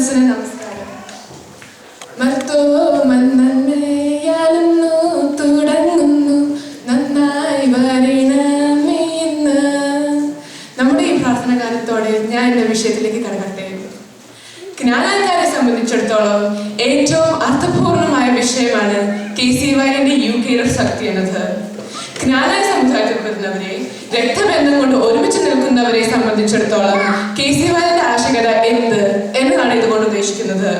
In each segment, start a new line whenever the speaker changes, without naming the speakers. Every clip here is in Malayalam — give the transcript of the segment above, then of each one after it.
മനസ്സിന് നമസ്കാരം. മർത്തോ മന്നമ്മയാലെന്നു തുടങ്ങുന്നു നന്നായി വരണമേ എന്ന്. നമ്മുടെ ഈ പ്രാർത്ഥന കാലത്തോടെ ഞാൻ എൻ്റെ വിഷയത്തിലേക്ക് കടക്കട്ടെ. ജ്ഞാനക്കാരെ സംബന്ധിച്ചിടത്തോളം ഏറ്റവും അർത്ഥപൂർണമായ വിഷയമാണ് KCYന്റെ UK ശക്തി എന്നത്. ജ്ഞാനായ സമുദായത്തിൽപ്പെടുന്നവരെ, രക്തബന്ധം കൊണ്ട് ഒരുമിച്ച് നിൽക്കുന്നവരെ സംബന്ധിച്ചിടത്തോളം KCYന്റെ ആവശ്യകത എന്ത് എന്നതാണ് ഇതുകൊണ്ട് ഉദ്ദേശിക്കുന്നത്.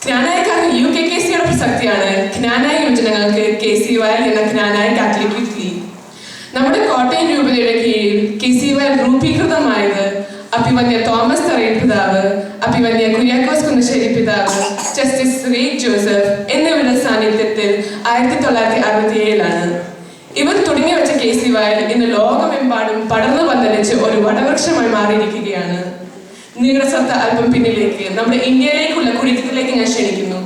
ജ്ഞാനായക്കാർക്ക് UKKCയുടെ പ്രസക്തിയാണ് ജ്ഞാനായ യുവജനങ്ങൾക്ക് KCY എന്ന ജ്ഞാനായ കാത്തലിക് ലീഗ്. നമ്മുടെ കോട്ടയം രൂപതയുടെ കീഴിൽ KCY രൂപീകൃതമായത് അഭിമന്യ തോമസ് തറയിൽ പിതാവ്, അഭിമന്യ കുര്യാക്കോസ് കുന്നശ്ശേരി പിതാവ്, ജസ്റ്റിസ് റീഡ് ജോസഫ് എന്നിവരുടെ സാന്നിധ്യത്തിൽ 1967 ഇവർ തുടങ്ങി വെച്ച KCY ഇന്ന് ലോകമെമ്പാടും പടർന്നു പന്തലിച്ച് ഒരു വടവൃക്ഷമായി മാറിയിരിക്കുകയാണ്. നിങ്ങളുടെ ശ്രദ്ധ അല്പം പിന്നിലേക്ക് നമ്മുടെ ഇന്ത്യയിലേക്കുള്ള കുടിയേറ്റത്തിലേക്ക് ഞാൻ ക്ഷണിക്കുന്നു.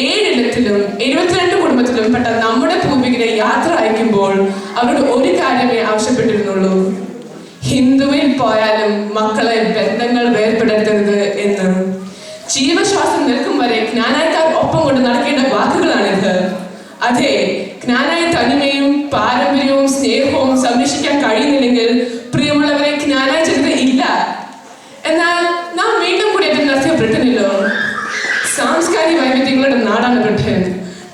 7 ഇടത്തിലും 72 കുടുംബത്തിലും പെട്ട നമ്മുടെ പൂർവികരെ യാത്ര അയക്കുമ്പോൾ അവരുടെ ഒരു കാര്യമേ ആവശ്യപ്പെട്ടിരുന്നുള്ളൂ: ഹിന്ദുവിൽ പോയാലും മക്കളെ ബന്ധങ്ങൾ വേർപെടുത്തരുത് എന്ന്. ജീവശ്വാസം നിൽക്കും വരെ ജ്ഞാനായക്കാർ ഒപ്പം കൊണ്ട് നടക്കേണ്ട വാക്കുകളാണിത്. അതെ, ജ്ഞാനായ തനിമയും പാരമ്പര്യവും സ്നേഹവും സംരക്ഷിക്കാൻ കഴിയുന്നില്ലെങ്കിൽ പ്രിയമുള്ളവരെ, ജ്ഞാനായ ജനത ഇല്ല. എന്നാൽ നാം വീണ്ടും കുടിയേറ്റം നടത്തിയ ബ്രിട്ടനിലോ? സാംസ്കാരിക വൈവിധ്യങ്ങളുടെ നാടാണ് ബ്രിട്ടൻ.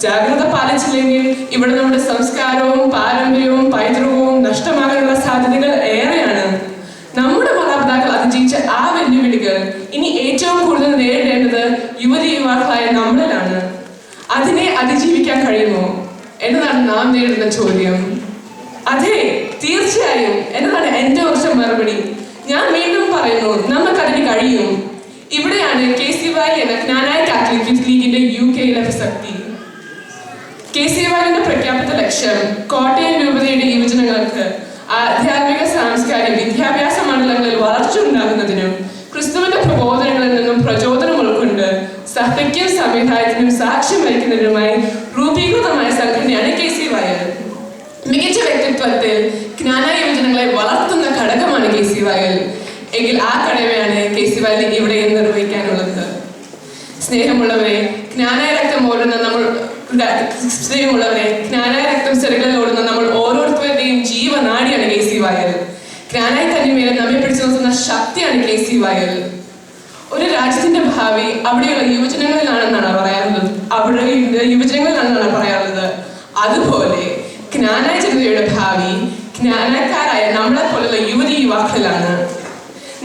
ജാഗ്രത പാലിച്ചില്ലെങ്കിൽ ഇവിടെ നമ്മുടെ സംസ്കാരവും പാരമ്പര്യവും പൈതൃകവും നഷ്ടമാകാനുള്ള സാധ്യതകൾ ഏറെയാണ്. നമ്മുടെ മാതാപിതാക്കൾ അതിജീവിച്ച ആ വെല്ലുവിളികൾ ഇനി ഏറ്റവും കൂടുതൽ നേരിടേണ്ടത് യുവതി യുവാക്കളായ നമ്മളിലാണ്. അതിനെ അതിജീവിക്കാൻ കഴിയുമോ എന്നതാണ് നാം നേരിടുന്ന ചോദ്യം. അതെ, തീർച്ചയായും എന്നതാണ് എൻ്റെ ഉറച്ച മറുപടി. ഞാൻ വീണ്ടും പറയുന്നു, നമുക്കതിന് കഴിയും. ഇവിടെയാണ് KCY എന്ന ജ്ഞാനായ കാത്തലിക് ലീഗിന്റെ UKയിലെ പ്രസക്തി. KCYന്റെ പ്രഖ്യാപിത ലക്ഷ്യം കോട്ടയം രൂപതയുടെ യുവജനങ്ങൾക്ക് ആധ്യാത്മിക സാംസ്കാരിക വിദ്യാഭ്യാസ മണ്ഡലങ്ങളിൽ വളർച്ച ഉണ്ടാകുന്നതിനും ക്രിസ്തുവിന്റെ പ്രബോധനങ്ങളിൽ നിന്നും പ്രചോദനം ഉൾക്കൊണ്ട് സഭയ്ക്കും സംവിധാനത്തിനും സാക്ഷ്യം വഹിക്കുന്നതിനുമായി രൂപീകൃതമായ സംഘടനയാണ് KCY. മികച്ച വ്യക്തിത്വത്തിൽ ജ്ഞാനായ യുവജനങ്ങളെ വളർത്തുന്ന ഘടകമാണ് KCY. എങ്കിൽ ആ കടമയാണ് KCY ഇവിടെ നിർവഹിക്കാനുള്ളത്. സ്നേഹമുള്ളവരെ, ജ്ഞാനായ രക്തം ചെറുകളിൽ ഓടുന്ന നമ്മൾ ഓരോരുത്തരുടെയും ജീവനാടിയാണ് KCY. ജ്ഞാനായ തനിമയിൽ നമ്മെ പിടിച്ചു നിർത്തുന്ന ശക്തിയാണ് KCY. ഒരു രാജ്യത്തിന്റെ ഭാവി അവിടെയുള്ള യുവജനങ്ങളിലാണെന്നാണ് പറയാറുള്ളത്. അതുപോലെ ജ്ഞാനായ ജനതയുടെ ഭാവി ജ്ഞാനക്കാരായ നമ്മളെ പോലുള്ള യുവതി യുവാക്കളിലാണ്.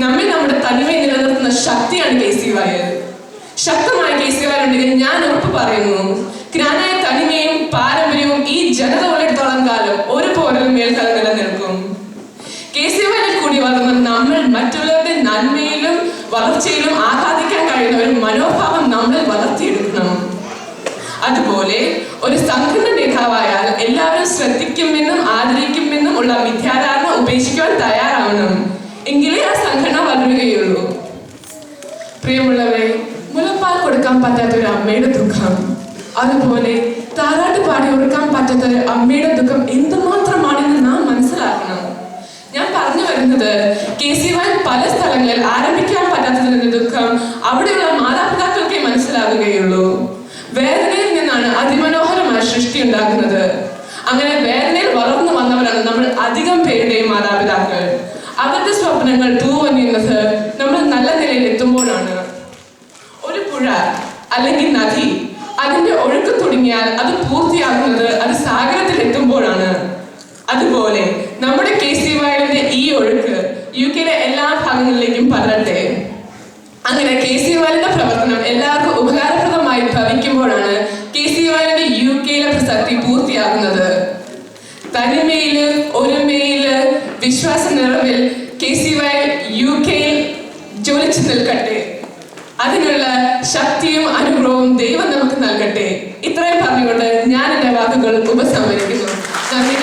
നമ്മെ നമ്മുടെ തനിമയെ നിലനിർത്തുന്ന ശക്തിയാണ് KCY. ശക്തമായ KCY ഉണ്ടെങ്കിൽ ഞാൻ ഉറപ്പ് പറയുന്നു, ജ്ഞാനായ തനിമയും പാരമ്പര്യവും ഈ ജനത ഉള്ളിടത്തോളം കാലം ഒരു പോലും മേൽക്കാലം നിലനിൽക്കും. KCY കൂടി വളർന്ന നമ്മൾ മറ്റുള്ളവരുടെ നന്മയിലും വളർച്ചയിലും ആഹ്ലാദിക്കാൻ കഴിയുന്ന ഒരു മനോഭാവം നമ്മൾ വളർത്തിയെടുക്കണം. അതുപോലെ ഒരു സംഘടന നേതാവായാൽ എല്ലാവരും ശ്രദ്ധിക്കുമെന്നും ആദരിക്കുമെന്നും ഉള്ള മിഥ്യാധാരണ ഉപേക്ഷിക്കുവാൻ തയ്യാറാവണം. എങ്കിലേ ആ സംഘടന വളരുകയുള്ളൂ. പ്രിയമുള്ളവരെ, മുലപ്പാൽ കൊടുക്കാൻ പറ്റാത്ത ഒരു അമ്മയുടെ ദുഃഖം, അതുപോലെ താരാട്ട് പാടി ഉറക്കാൻ പറ്റാത്ത ഒരു അമ്മയുടെ ദുഃഖം എന്തുമാത്രമാണെന്ന് നാം മനസ്സിലാക്കണം. ഞാൻ പറഞ്ഞു വരുന്നത്, KCY പല സ്ഥലങ്ങളിൽ ആരംഭിക്കാൻ പറ്റാത്തതിന്റെ ദുഃഖം അവിടെയുള്ള മാതാപിതാക്കൾക്കേ മനസ്സിലാകുകയുള്ളൂ. വേദനയിൽ നിന്നാണ് അതിമനോഹരമായ സൃഷ്ടി ഉണ്ടാകുന്നത്. അങ്ങനെ വേദനയിൽ വളർന്നു വന്നവരാണ് നമ്മൾ അധികം പേരുടെയും മാതാപിതാക്കൾ. അവരുടെ സ്വപ്നങ്ങൾ തൂവന്നിയുന്നത് നമ്മൾ നല്ല നിലയിൽ എത്തുമ്പോഴാണ്. ഒരു പുഴ അല്ലെങ്കിൽ നദി അതിന്റെ ഒഴുക്ക് തുടങ്ങിയാൽ അത് പൂർത്തിയാകുന്നത് അത് സാഗരത്തിൽ എത്തുമ്പോഴാണ്. അതുപോലെ നമ്മുടെ KCYയുടെ ഈ ഒഴുക്ക് UKയിലെ എല്ലാ ഭാഗങ്ങളിലേക്കും പടരട്ടെ. അങ്ങനെ KCYയുടെ പ്രവർത്തനം എല്ലാവർക്കും ഉപകാരപ്രദമായി ഭവിക്കുമ്പോഴാണ് KCYയുടെ UKയിലെ പ്രസക്തി പൂർത്തിയാകുന്നത്. തനിമയില്, ഒരുമയില്, വിശ്വാസ നിറവിൽ KCY UKയിൽ ജ്വലിച്ചു നിൽക്കട്ടെ. അതിനുള്ള ശക്തിയും അനുഗ്രഹവും ദൈവം നമുക്ക് നൽകട്ടെ. ഇത്രയും പറഞ്ഞുകൊണ്ട് ഞാൻ എൻ്റെ വാക്കുകൾ ഉപസംഹരിക്കുന്നു. നന്ദി.